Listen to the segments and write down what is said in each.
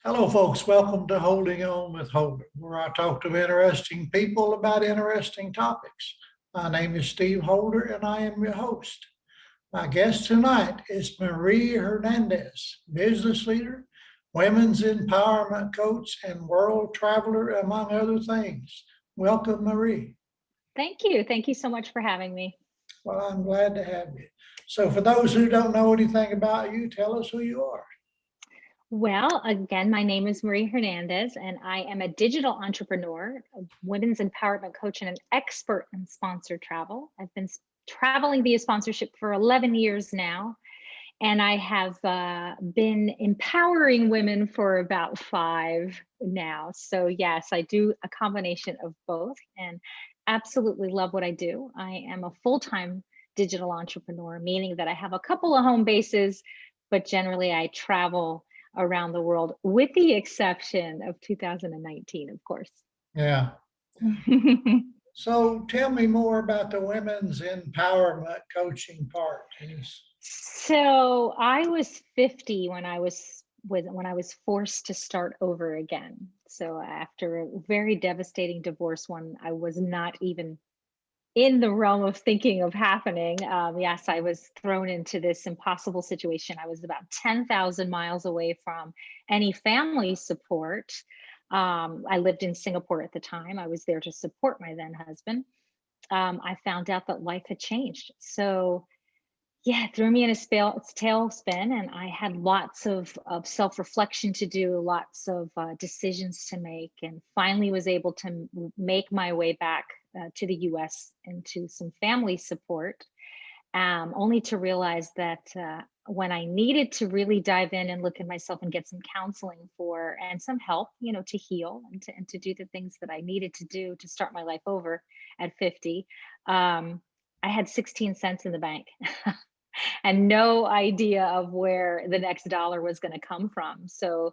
Hello, folks. Welcome to Holding On with Holder, where I talk to interesting people about interesting topics. My name is Steve Holder, and I am your host. My guest tonight is Marie Hernandez, business leader, women's empowerment coach, and world traveler, among other things. Welcome, Marie. Thank you. Thank you so much for having me. Well, I'm glad to have you. So, for those who don't know anything about you, tell us who you are. Well, again, my name is Marie Hernandez, and I am a digital entrepreneur, a women's empowerment coach, and an expert in sponsored travel. I've been traveling via sponsorship for 11 years now, and I have been empowering women for about 5 now. So, yes, I do a combination of both and absolutely love what I do. I am a full-time digital entrepreneur, meaning that I have a couple of home bases, but generally I travel around the world, with the exception of 2019, of course. Yeah. So tell me more about the women's empowerment coaching part. So I was 50 when I was forced to start over again. So after a very devastating divorce, one I was not even in the realm of thinking of happening. Yes, I was thrown into this impossible situation. I was about 10,000 miles away from any family support. I lived in Singapore at the time. I was there to support my then husband. I found out that life had changed. So yeah, it threw me in a tailspin, and I had lots of self-reflection to do, lots of decisions to make, and finally was able to make my way back to the US into some family support, only to realize that when I needed to really dive in and look at myself and get some counseling for and some help, to heal and to do the things that I needed to do to start my life over at 50, I had 16 cents in the bank. And no idea of where the next dollar was going to come from. So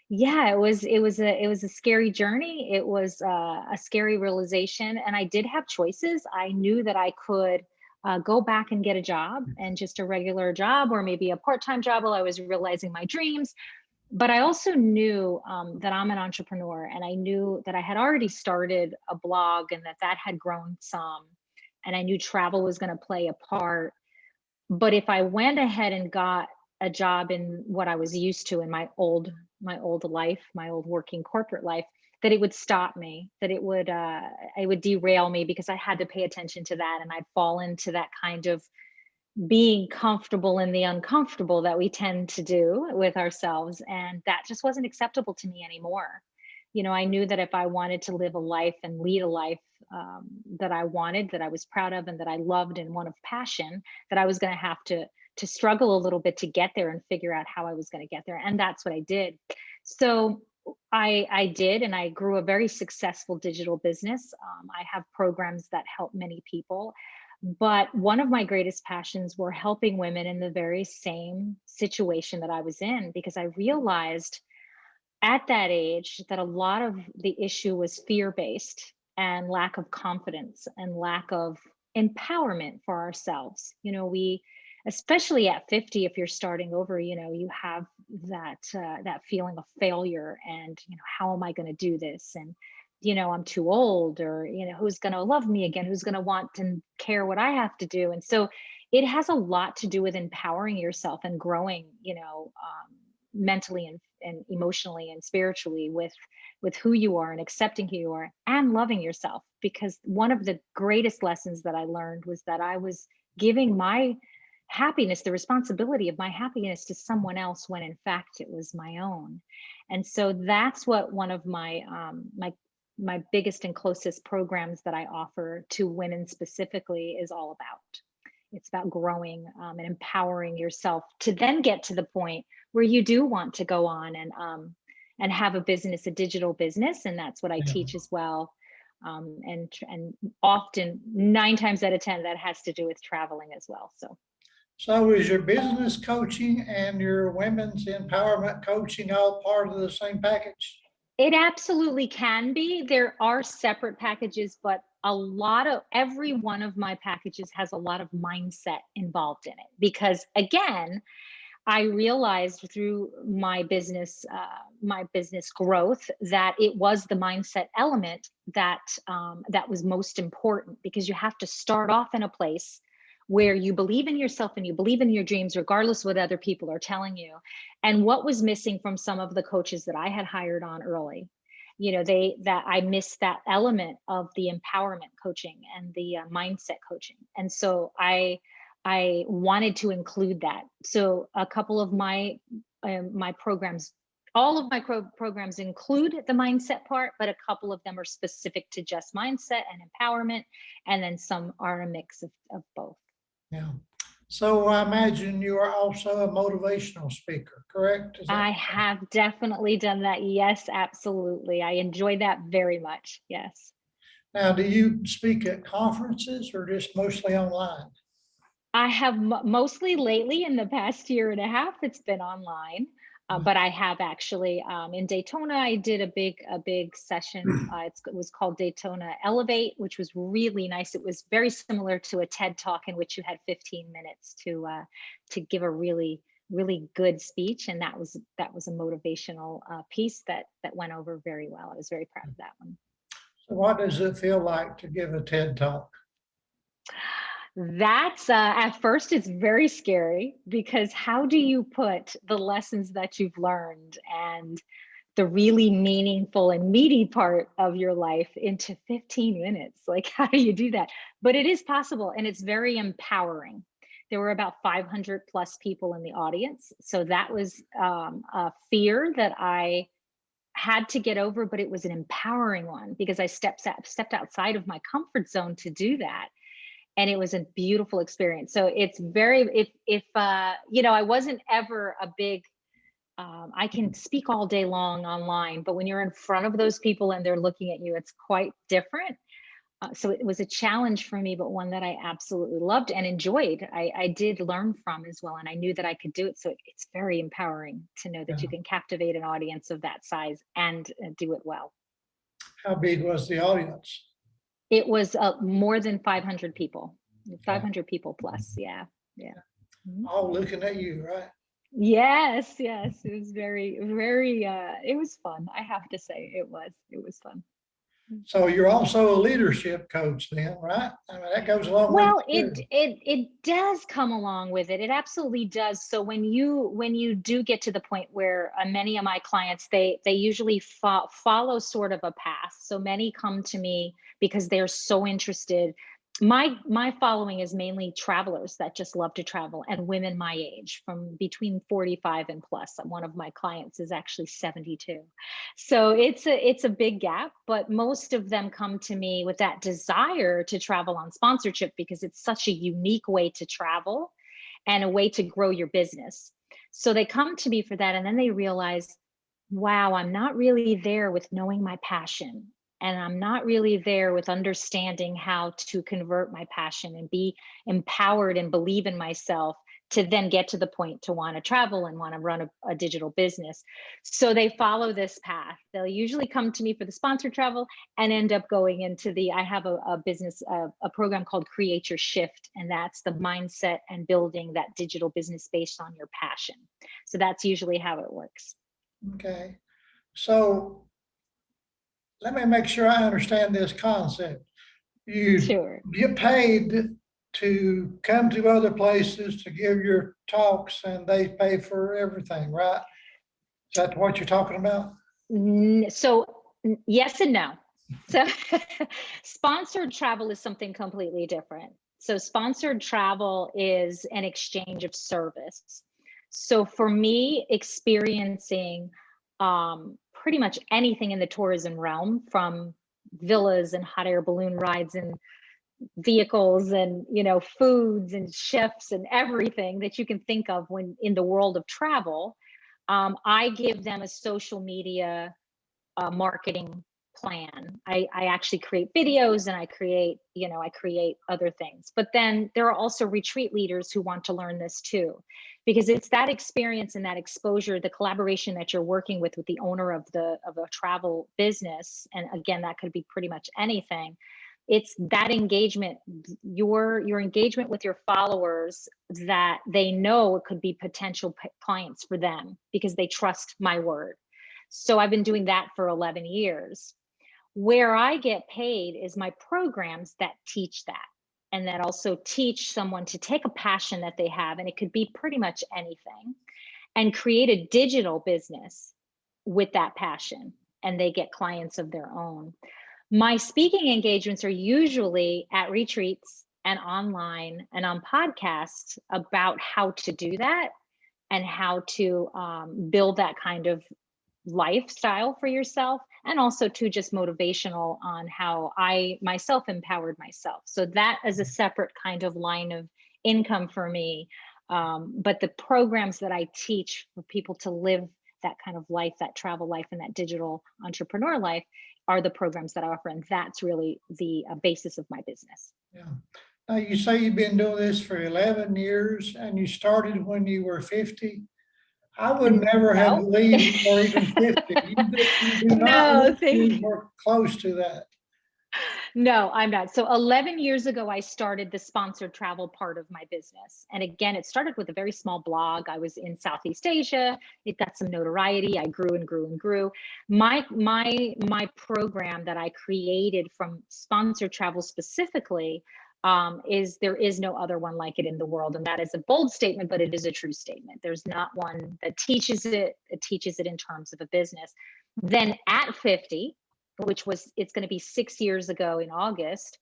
yeah, it was a scary journey. It was a scary realization, and I did have choices. I knew that I could go back and get a job, and just a regular job, or maybe a part-time job while I was realizing my dreams. But I also knew that I'm an entrepreneur, and I knew that I had already started a blog, and that had grown some, and I knew travel was going to play a part. But if I went ahead and got a job in what I was used to in my old life, my old working corporate life, that it would stop me, that it would derail me, because I had to pay attention to that, and I'd fall into that kind of being comfortable in the uncomfortable that we tend to do with ourselves, and that just wasn't acceptable to me anymore. I knew that if I wanted to live a life and lead a life that I wanted, that I was proud of, and that I loved, and one of passion, that I was going to have to struggle a little bit to get there and figure out how I was going to get there. And that's what I did. So I did, and I grew a very successful digital business. I have programs that help many people, but one of my greatest passions were helping women in the very same situation that I was in, because I realized at that age that a lot of the issue was fear-based, and lack of confidence, and lack of empowerment for ourselves. We, especially at 50, if you're starting over, you have that feeling of failure, and how am I going to do this, and I'm too old, or who's going to love me again, who's going to want to care what I have to do. And so it has a lot to do with empowering yourself and growing, mentally and emotionally and spiritually with who you are, and accepting who you are, and loving yourself. Because one of the greatest lessons that I learned was that I was giving my happiness, the responsibility of my happiness, to someone else, when in fact it was my own. And so that's what one of my biggest and closest programs that I offer to women specifically is all about. It's about growing and empowering yourself to then get to the point where you do want to go on and have a business, a digital business. And that's what I teach as well. And often 9 times out of 10, that has to do with traveling as well. So is your business coaching and your women's empowerment coaching all part of the same package? It absolutely can be. There are separate packages, but every one of my packages has a lot of mindset involved in it. Because again, I realized through my business growth that it was the mindset element that that was most important, because you have to start off in a place where you believe in yourself and you believe in your dreams, regardless of what other people are telling you. And what was missing from some of the coaches that I had hired on early, that I missed that element of the empowerment coaching and the mindset coaching. And so I wanted to include that. So a couple of my programs, all of my programs include the mindset part, but a couple of them are specific to just mindset and empowerment, and then some are a mix of both. Yeah. So I imagine you are also a motivational speaker, correct? I have definitely done that. Yes, absolutely. I enjoy that very much. Yes. Now, do you speak at conferences or just mostly online? I have mostly lately in the past year and a half, it's been online. But I have actually in Daytona, I did a big session. It was called Daytona Elevate, which was really nice. It was very similar to a TED Talk in which you had 15 minutes to give a really good speech, and that was a motivational piece that went over very well. I was very proud of that one. So what does it feel like to give a TED Talk? That's at first it's very scary, because how do you put the lessons that you've learned and the really meaningful and meaty part of your life into 15 minutes? Like, how do you do that? But it is possible, and it's very empowering. There were about 500 plus people in the audience. So that was a fear that I had to get over, but it was an empowering one, because I stepped outside of my comfort zone to do that. And it was a beautiful experience. So it's very, if I wasn't ever a big, I can speak all day long online, but when you're in front of those people and they're looking at you, it's quite different. So it was a challenge for me, but one that I absolutely loved and enjoyed. I did learn from as well, and I knew that I could do it. So it's very empowering to know that you can captivate an audience of that size and do it well. How big was the audience? It was more than 500 people, 500 people plus. Yeah. Yeah. Mhm. All looking at you, right? Yes. Yes. It was very, very, it was fun. I have to say it was fun. So you're also a leadership coach then, right? I mean, that goes along with Well, it too. it does come along with it. It absolutely does. So when you do get to the point where many of my clients, they usually follow sort of a path. So many come to me because they're so interested. My following is mainly travelers that just love to travel, and women my age, from between 45 and plus. One of my clients is actually 72. So it's a big gap, but most of them come to me with that desire to travel on sponsorship, because it's such a unique way to travel and a way to grow your business. So they come to me for that, and then they realize, wow, I'm not really there with knowing my passion. And I'm not really there with understanding how to convert my passion and be empowered and believe in myself to then get to the point to want to travel and want to run a digital business. So they follow this path. They'll usually come to me for the sponsored travel and end up going into I have a business, a program called Create Your Shift. And that's the mindset and building that digital business based on your passion. So that's usually how it works. Okay. So let me make sure I understand this concept. You Sure. get paid to come to other places to give your talks, and they pay for everything, right? Is that what you're talking about? So yes and no. So sponsored travel is something completely different. So sponsored travel is an exchange of service. So for me, experiencing pretty much anything in the tourism realm, from villas and hot air balloon rides and vehicles and foods and chefs and everything that you can think of when in the world of travel, I give them a social media marketing plan. I actually create videos, and I create other things. But then there are also retreat leaders who want to learn this too, because it's that experience and that exposure, the collaboration that you're working with the owner of a travel business. And again, that could be pretty much anything. it's that engagement, your engagement with your followers, that they know it could be potential clients for them because they trust my word. So I've been doing that for 11 years. Where I get paid is my programs that teach that, and that also teach someone to take a passion that they have, and it could be pretty much anything, and create a digital business with that passion, and they get clients of their own. My speaking engagements are usually at retreats and online and on podcasts about how to do that, and how to build that kind of lifestyle for yourself, and also to just motivational on how I myself empowered myself. So that is a separate kind of line of income for me. But the programs that I teach for people to live that kind of life, that travel life, and that digital entrepreneur life, are the programs that I offer. And that's really the basis of my business. Yeah. Now, you say you've been doing this for 11 years and you started when you were 50. I would never have No. believed you were even 50. You do not No, look thank you. anywhere close to that. No, I'm not. So 11 years ago, I started the sponsored travel part of my business. And again, it started with a very small blog. I was in Southeast Asia. It got some notoriety. I grew and grew and grew. My program that I created from sponsored travel specifically, is there is no other one like it in the world. And that is a bold statement, but it is a true statement. There's not one that teaches it. It teaches it in terms of a business. Then at 50, which was, it's going to be 6 years ago in August,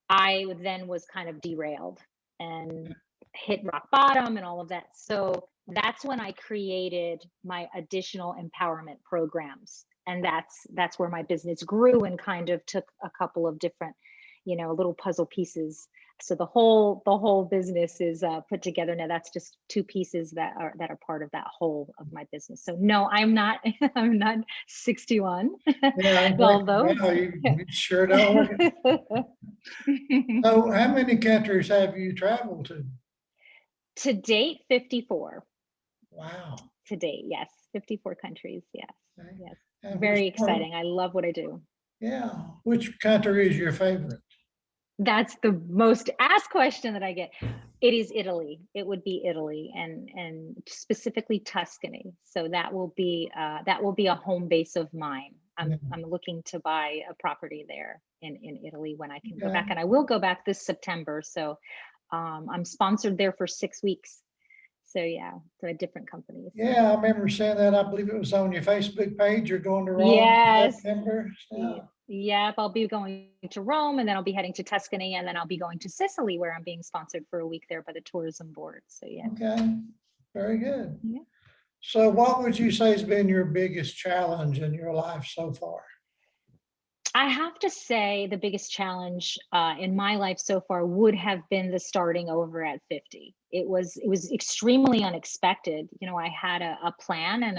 I then was kind of derailed and hit rock bottom and all of that. So that's when I created my additional empowerment programs. And that's where my business grew and kind of took a couple of different, little puzzle pieces. So the whole business is put together now. That's just two pieces that are part of that whole of my business. So no, I'm not I'm not 61. Yeah, Although you sure don't. So how many countries have you traveled to? to date, 54. Wow. To date, yes, 54 countries. Yes, Okay. yes, And very exciting. I love what I do. yeah. Which country is your favorite? That's the most asked question that I get. It is Italy. It would be Italy, and specifically Tuscany. So that will be a home base of mine. Yeah. I'm looking to buy a property there in Italy when I can go Okay. back, and I will go back this September. So I'm sponsored there for 6 weeks. So yeah, to a different company. So. Yeah, I remember seeing that. I believe it was on your Facebook page. You're going to Rome in Yes. September. Yeah. Yep, I'll be going to Rome, and then I'll be heading to Tuscany, and then I'll be going to Sicily, where I'm being sponsored for a week there by the tourism board. So yeah. Okay. Very good. Yeah. So what would you say has been your biggest challenge in your life so far? I have to say the biggest challenge in my life so far would have been the starting over at 50. It was extremely unexpected. I had a plan, and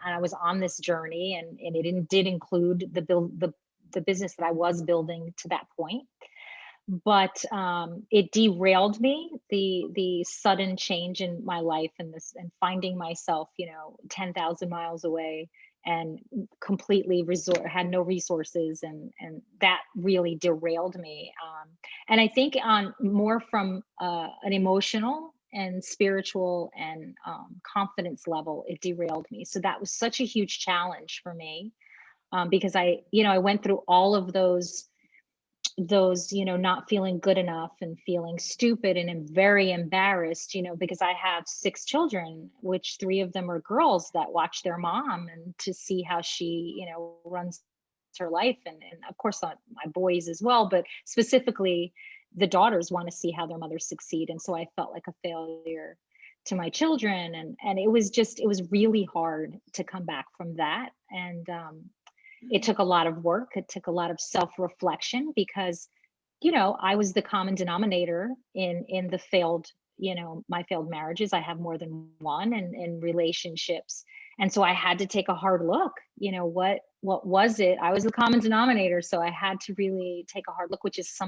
I was on this journey, and it did include the business that I was building to that point. But it derailed me, the sudden change in my life, and finding myself 10,000 miles away, and completely had no resources, and that really derailed me. And I think on more from an emotional and spiritual and confidence level, it derailed me. So that was such a huge challenge for me, because I went through all of those not feeling good enough, and feeling stupid, and am very embarrassed, because I have 6 children, which 3 of them are girls that watch their mom, and to see how she runs her life, and of course my boys as well, but specifically the daughters want to see how their mothers succeed. And so I felt like a failure to my children, and it was really hard to come back from that. And it took a lot of work. It took a lot of self-reflection, because, I was the common denominator in the failed, my failed marriages. I have more than one, and in relationships. And so I had to take a hard look, what was it? I was the common denominator. So I had to really take a hard look, which is it's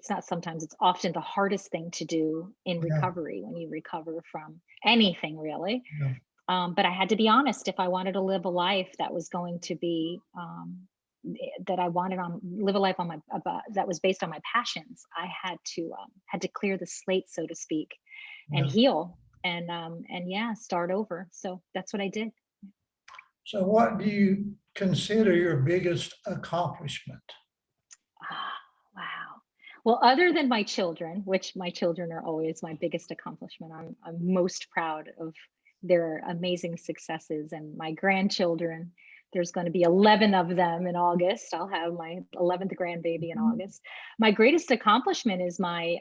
not sometimes, it's often the hardest thing to do in recovery, when you recover from anything, really. Yeah. But I had to be honest if I wanted to live a life that was going to be, that I wanted on live a life on my that was based on my passions, I had to clear the slate, so to speak, and Yeah. heal and yeah, start over. So that's what I did. So what do you consider your biggest accomplishment? Ah, wow. Well, other than my children, which my children are always my biggest accomplishment, I'm most proud of their amazing successes, and my grandchildren. There's going to be 11 of them in August. I'll have my 11th grandbaby in August. My greatest accomplishment is my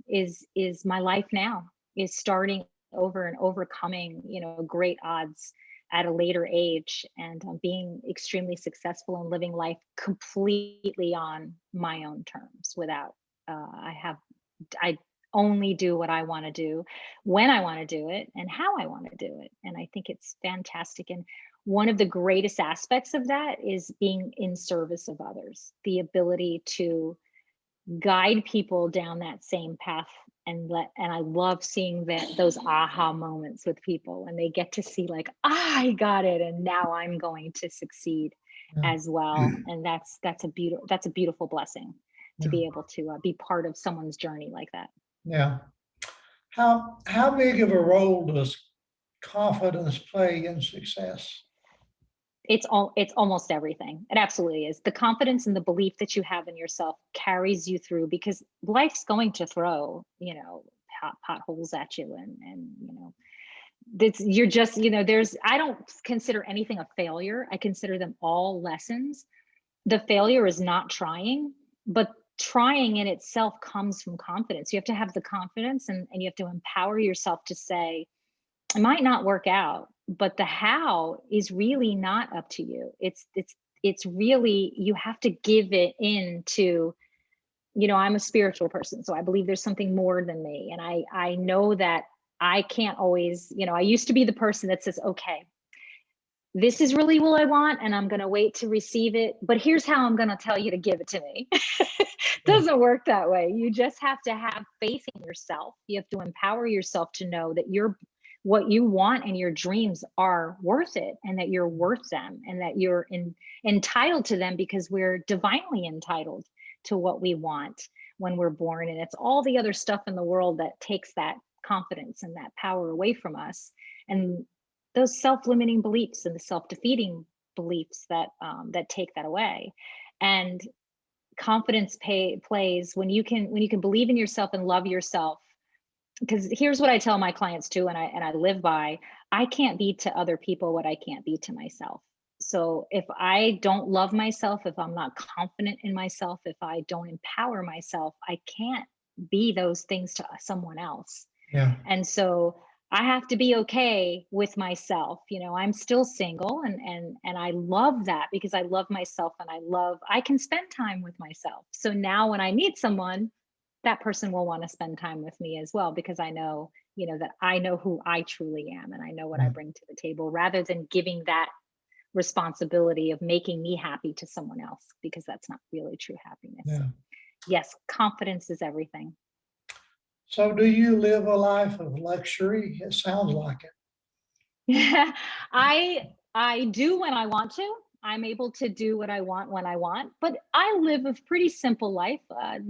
is my life now, is starting over and overcoming, great odds at a later age, and being extremely successful and living life completely on my own terms without I only do what I want to do, when I want to do it, and how I want to do it. And I think it's fantastic. And one of the greatest aspects of that is being in service of others, the ability to guide people down that same path, and I love seeing those aha moments with people, and they get to see like, I got it, and now I'm going to succeed Yeah. as well. And that's a beautiful blessing to Yeah. be able to be part of someone's journey like that. Yeah. How big of a role does confidence play in success? It's almost everything. It absolutely is. The confidence and the belief that you have in yourself carries you through, because life's going to throw, potholes at you, and you're just, there's I don't consider anything a failure. I consider them all lessons. The failure is not trying, but trying in itself comes from confidence. You have to have the confidence, and you have to empower yourself to say, it might not work out, but the how is really not up to you. It's really, you have to give it into, I'm a spiritual person, so I believe there's something more than me. And I know that I can't always, I used to be the person that says, okay, this is really what I want, and I'm going to wait to receive it, but here's how I'm going to tell you to give it to me. Doesn't work that way. You just have to have faith in yourself. You have to empower yourself to know that what you want and your dreams are worth it, and that you're worth them, and that you're entitled to them, because we're divinely entitled to what we want when we're born. And it's all the other stuff in the world that takes that confidence and that power away from us. And those self-limiting beliefs and the self-defeating beliefs that take that away. And confidence plays when you can believe in yourself and love yourself. Because here's what I tell my clients too, and I live by: I can't be to other people what I can't be to myself. So if I don't love myself, if I'm not confident in myself, if I don't empower myself, I can't be those things to someone else. Yeah. And so I have to be okay with myself. I'm still single, and I love that, because I love myself, and I can spend time with myself. So now when I meet someone, that person will want to spend time with me as well, because I know, that I know who I truly am, and I know what I Yeah. bring to the table, rather than giving that responsibility of making me happy to someone else, because that's not really true happiness. Yeah. Yes, confidence is everything. So do you live a life of luxury? It sounds like it. I do when I want to. I'm able to do what I want when I want, but I live a pretty simple life. I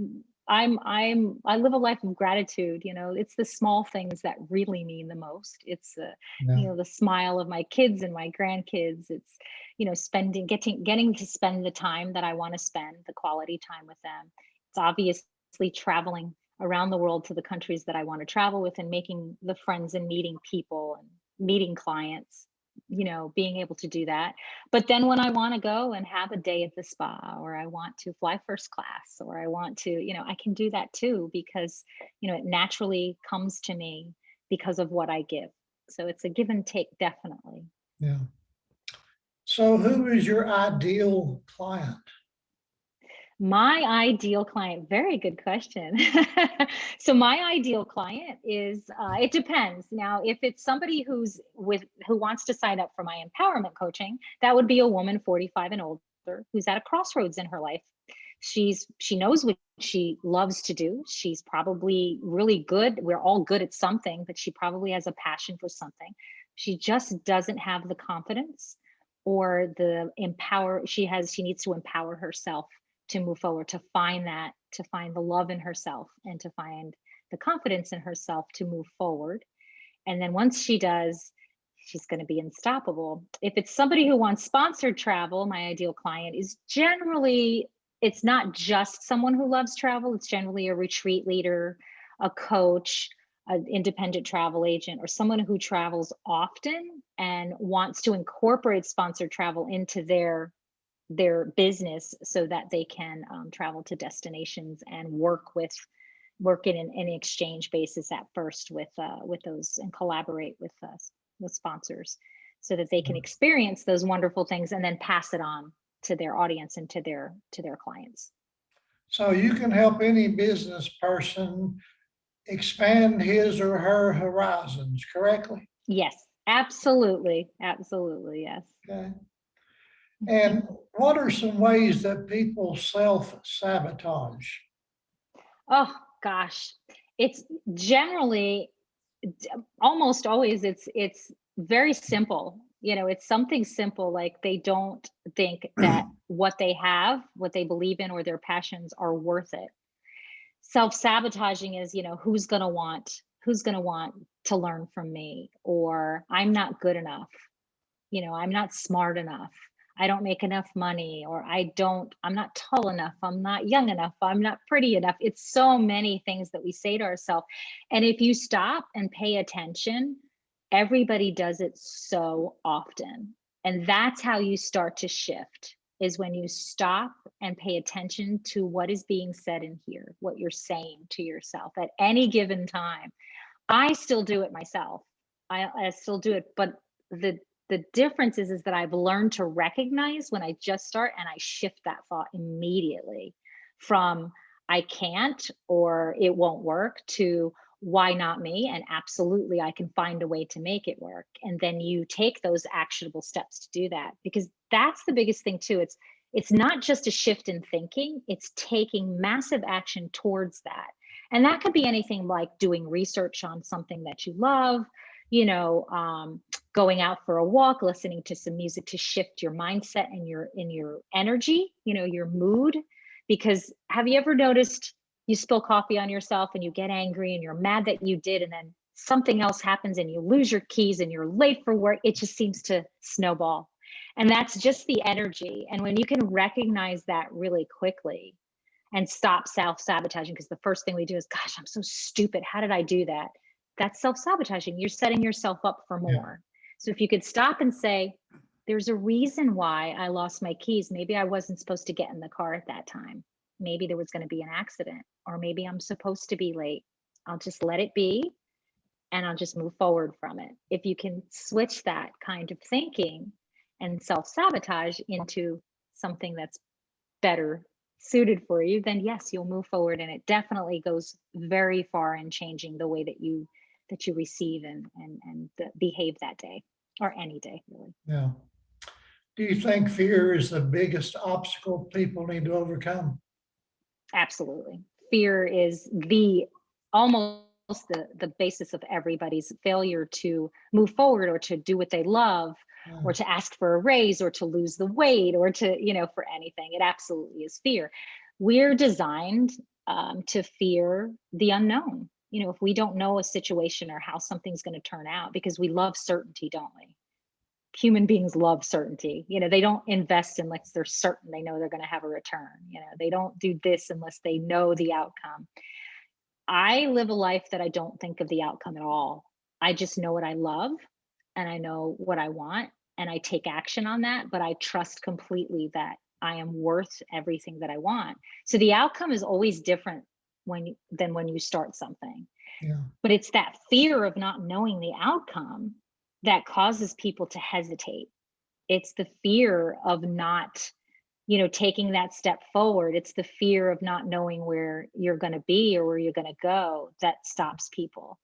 live a life of gratitude. It's the small things that really mean the most. It's Yeah. the smile of my kids and my grandkids. It's getting to spend the time that I want to spend, the quality time with them. It's obviously traveling around the world to the countries that I want to travel with, and making the friends and meeting people and meeting clients, being able to do that. But then when I want to go and have a day at the spa, or I want to fly first class, or I want to, I can do that too, because, it naturally comes to me because of what I give. So it's a give and take, definitely. Yeah. So who is your ideal client? My ideal client, very good question. So my ideal client is, it depends. Now, if it's somebody who wants to sign up for my empowerment coaching, that would be a woman 45 and older, who's at a crossroads in her life. She knows what she loves to do. She's probably really good. We're all good at something, but she probably has a passion for something. She just doesn't have the confidence or she needs to empower herself to move forward, to find the love in herself and to find the confidence in herself to move forward. And then once she does, she's going to be unstoppable. If it's somebody who wants sponsored travel, my ideal client is generally, it's not just someone who loves travel, it's generally a retreat leader, a coach, an independent travel agent, or someone who travels often and wants to incorporate sponsored travel into their business so that they can travel to destinations and work in an exchange basis at first with those, and collaborate with sponsors so that they can experience those wonderful things and then pass it on to their audience and to their clients. So you can help any business person expand his or her horizons, correctly? Yes, absolutely. Absolutely. Yes. Okay. And what are some ways that people self-sabotage? Oh gosh, it's generally, almost always, it's very simple. It's something simple, like they don't think that what they have, what they believe in, or their passions are worth it. Self-sabotaging is, who's going to want to learn from me, or I'm not good enough, I'm not smart enough, I don't make enough money, or I'm not tall enough, I'm not young enough, I'm not pretty enough. It's so many things that we say to ourselves. And if you stop and pay attention, everybody does it so often. And that's how you start to shift, is when you stop and pay attention to what is being said in here, what you're saying to yourself at any given time. I still do it myself. I still do it, but the difference is that I've learned to recognize when I just start, and I shift that thought immediately from I can't or it won't work to why not me, and absolutely I can find a way to make it work. And then you take those actionable steps to do that, because that's the biggest thing too. It's not just a shift in thinking, it's taking massive action towards that. And that could be anything like doing research on something that you love, going out for a walk, listening to some music to shift your mindset and your energy, your mood. Because have you ever noticed you spill coffee on yourself and you get angry and you're mad that you did, and then something else happens and you lose your keys and you're late for work? It just seems to snowball. And that's just the energy. And when you can recognize that really quickly and stop self-sabotaging, because the first thing we do is, gosh, I'm so stupid, how did I do that? That's self-sabotaging. You're setting yourself up for more. So if you could stop and say, there's a reason why I lost my keys. Maybe I wasn't supposed to get in the car at that time. Maybe there was going to be an accident, or maybe I'm supposed to be late. I'll just let it be and I'll just move forward from it. If you can switch that kind of thinking and self-sabotage into something that's better suited for you, then yes, you'll move forward, and it definitely goes very far in changing the way that you receive and behave that day, or any day, really. Yeah. Do you think fear is the biggest obstacle people need to overcome? Absolutely. Fear is almost the basis of everybody's failure to move forward, or to do what they love, or to ask for a raise, or to lose the weight, or to, for anything. It absolutely is fear. We're designed to fear the unknown. If we don't know a situation or how something's going to turn out, because we love certainty, don't we? Human beings love certainty. They don't invest unless they're certain they know they're going to have a return. They don't do this unless they know the outcome. I live a life that I don't think of the outcome at all. I just know what I love, and I know what I want, and I take action on that, but I trust completely that I am worth everything that I want. So the outcome is always different than when you start something. Yeah. But it's that fear of not knowing the outcome that causes people to hesitate. It's the fear of not, taking that step forward. It's the fear of not knowing where you're going to be or where you're going to go that stops people.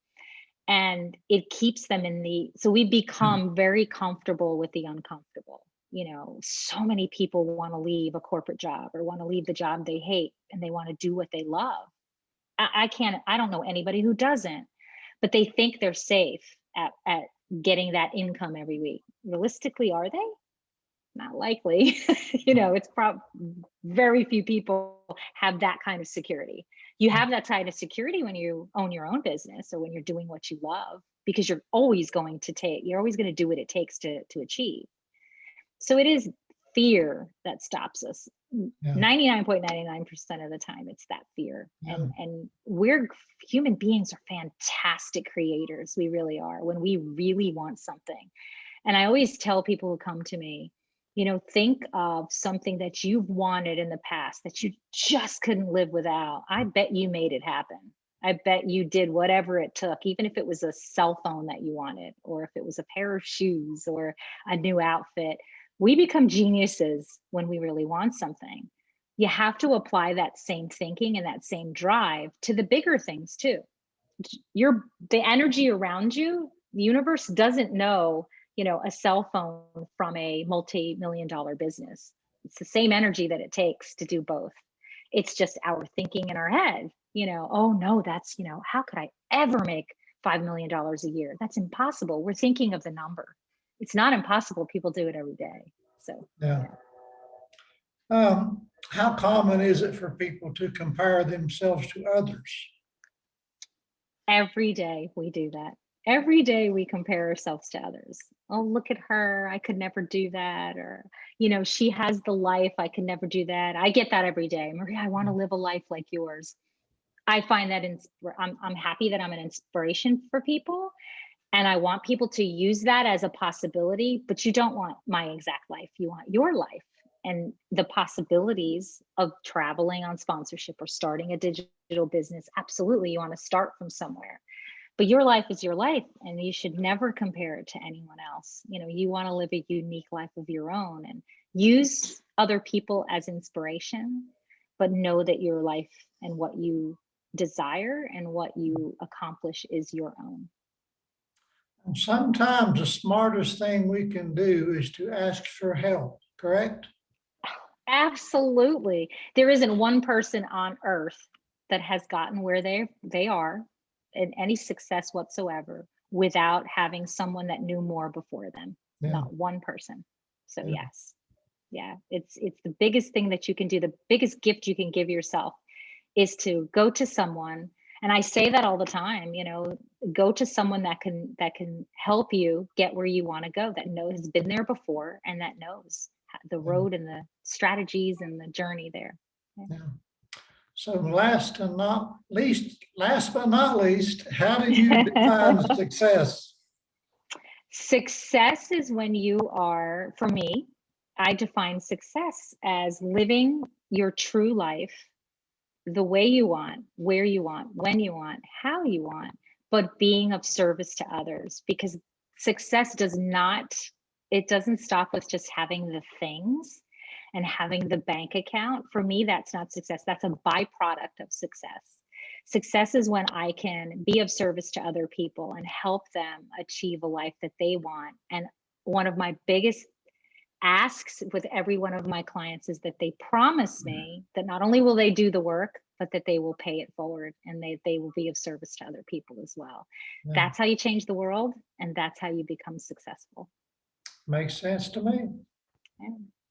And it keeps them so we become very comfortable with the uncomfortable. So many people want to leave a corporate job, or want to leave the job they hate, and they want to do what they love. I don't know anybody who doesn't, but they think they're safe at getting that income every week. Realistically, are they? Not likely. It's very few people have that kind of security. You have that kind of security when you own your own business or when you're doing what you love, because you're always going to do what it takes to achieve. So it is fear that stops us. Yeah. 99.99% of the time, it's that fear. Yeah. And we're human beings are fantastic creators. We really are, when we really want something. And I always tell people who come to me, think of something that you've wanted in the past that you just couldn't live without. I bet you made it happen. I bet you did whatever it took, even if it was a cell phone that you wanted, or if it was a pair of shoes or a new outfit. We become geniuses when we really want something. You have to apply that same thinking and that same drive to the bigger things too. The energy around you, the universe doesn't know, a cell phone from a multi-million-dollar business. It's the same energy that it takes to do both. It's just our thinking in our head, oh no, that's, how could I ever make $5 million a year? That's impossible. We're thinking of the number. It's not impossible. People do it every day. So, Yeah. How common is it for people to compare themselves to others? Every day we do that. Every day we compare ourselves to others. Oh, look at her. I could never do that. Or, she has the life. I could never do that. I get that every day. Marie, I want to live a life like yours. I find that I'm happy that I'm an inspiration for people. And I want people to use that as a possibility, but you don't want my exact life. You want your life and the possibilities of traveling on sponsorship or starting a digital business. Absolutely. You want to start from somewhere. But your life is your life, and you should never compare it to anyone else. You want to live a unique life of your own and use other people as inspiration, but know that your life and what you desire and what you accomplish is your own. And sometimes the smartest thing we can do is to ask for help, correct? Absolutely. There isn't one person on earth that has gotten where they are in any success whatsoever without having someone that knew more before them. Yeah. Not one person. So Yeah. yes. Yeah, it's the biggest thing that you can do. The biggest gift you can give yourself is to go to someone. And I say that all the time, go to someone that can help you get where you want to go, that has been there before and that knows the road and the strategies and the journey there. Yeah. So last but not least, how do you define success? Success is when you are, for me, I define success as living your true life the way you want, where you want, when you want, how you want, but being of service to others. Because success doesn't stop with just having the things and having the bank account. For me, that's not success. That's a byproduct of success. Success is when I can be of service to other people and help them achieve a life that they want. And one of my biggest asks with every one of my clients is that they promise me that not only will they do the work, but that they will pay it forward and they will be of service to other people as well. Yeah. That's how you change the world, and that's how you become successful. Makes sense to me.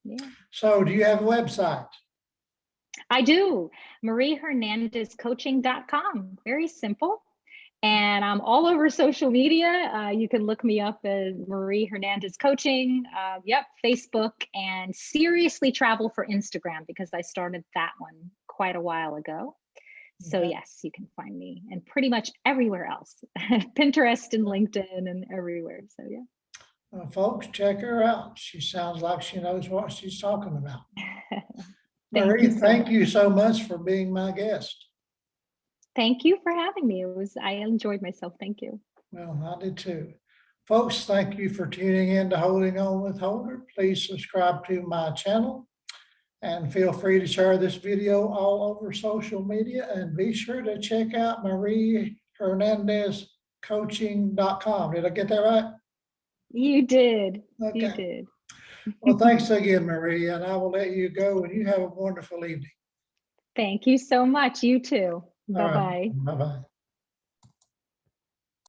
Yeah. So do you have a website? I do. MarieHernandezCoaching.com. Very simple. And I'm all over social media. You can look me up as Marie Hernandez Coaching. Facebook, and seriously travel for Instagram because I started that one quite a while ago. So yes, you can find me and pretty much everywhere else, Pinterest and LinkedIn and everywhere. So yeah. Folks, check her out. She sounds like she knows what she's talking about. Marie, thank you so much for being my guest. Thank you for having me. I enjoyed myself. Thank you. Well, I did too. Folks, thank you for tuning in to Holding On with Holder. Please subscribe to my channel and feel free to share this video all over social media, and be sure to check out Marie Hernandez Coaching.com. Did I get that right? You did. Okay. You did. Well, thanks again, Marie, and I will let you go, and you have a wonderful evening. Thank you so much. You too. Bye-bye. Bye-bye.